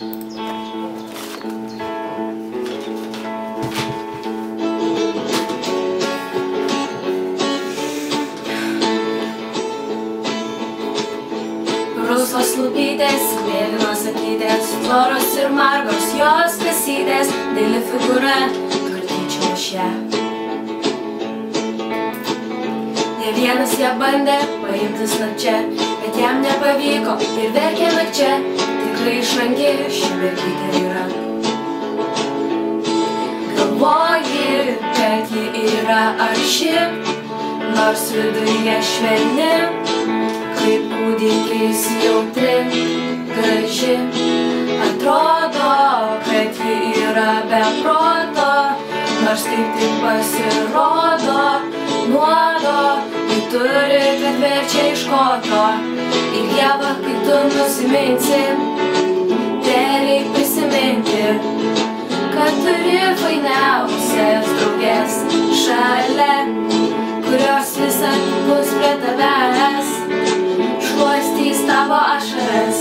Rusvos lūpytės, mėlynos akytės, floros ir margos jos kasytės, daili figūra, kartyčiau aš ją. Ne vienas ją bandė paimti slapčia, bet jam nepavyko ir verkė nakčia, tikrai išrangi ši mergytė yra. Galvoji, kad ji yra arši, nors viduje švelni, kaip kūdikis jautri, graži. Atrodo, kad ji yra be proto, nors kaip tik pasirodo, nuodo, ji turi, kad verčia iš koto. Ir Ieva, kai tu nusiminsi, tereik prisiminti, kad turi fainiausias drauges šalia, kurios visad bus prie tavęs, šluostys tavo ašaras.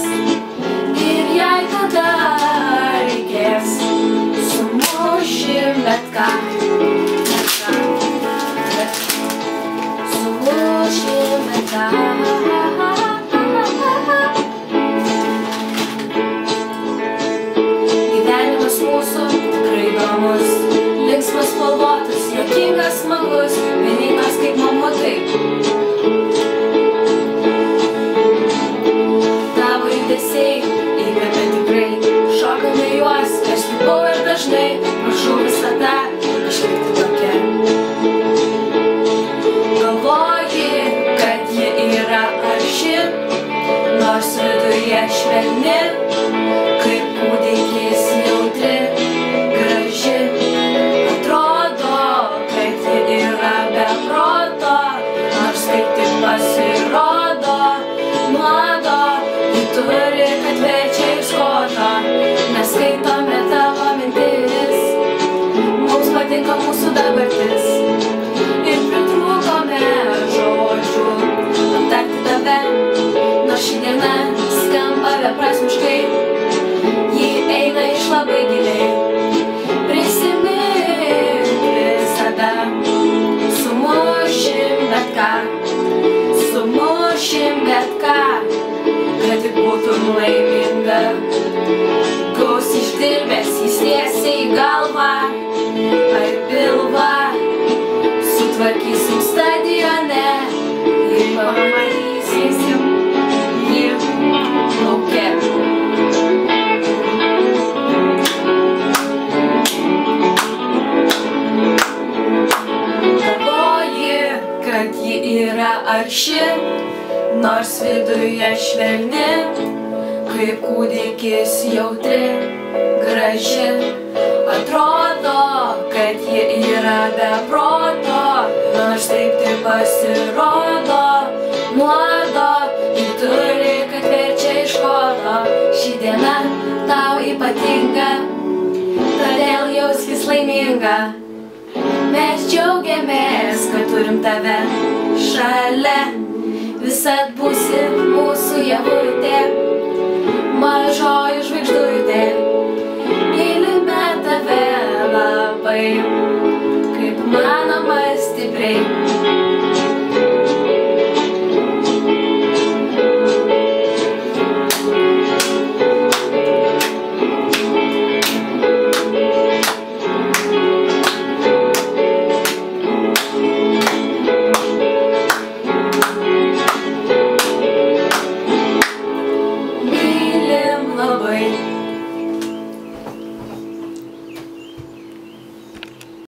Ir jei kada reikės, sumušim bet ką, sumušim bet ką. Gyvenimas mūsų tikrai įdomus, linksmas, spalvotas, juokingas, smagus, vieningas kaip mamutai. Tavo judesiai įkvepia tikrai, šokame juos, aš lipau ir dažnai, prašau visada išlikti tokia. Galvoji, kad ji yra arši, nors viduje švelni, kaip kūdikis jautri, graži. Atrodo, kad ji yra be proto, nors kaip tik pasirodo, nuodo, ji turi, kad verčia iš koto. Neskaitome tavo mintis, mums patinka mūsų dabartis, ir pritrūkome žodžių aptarti tave, nors ši diena skamba beprasmiškai, ji eina iš labai giliai. Prisimink visada, sumušim bet ką, sumušim bet ką, kad tik būtum laiminga. Gaus išdirbęs jis tiesiai į galvą ar pilvą, sutvarkysim stadione ir pamatysim jį lauke. Galvoji, kad ji yra arši, nors viduje švelni, kaip kūdikis jautri, graži. Atrodo, kad ji yra be proto, nors taip tik pasirodo, nuodo, ji turi, kad verčia iš koto. Ši diena tau ypatinga, todėl jauskis laiminga. Mes džiaugiamės, kad turim tave šalia, visad būsi mūsų Ievutė, mažoji žvaigždutė. Mylime tave labai, kaip manoma stipriai.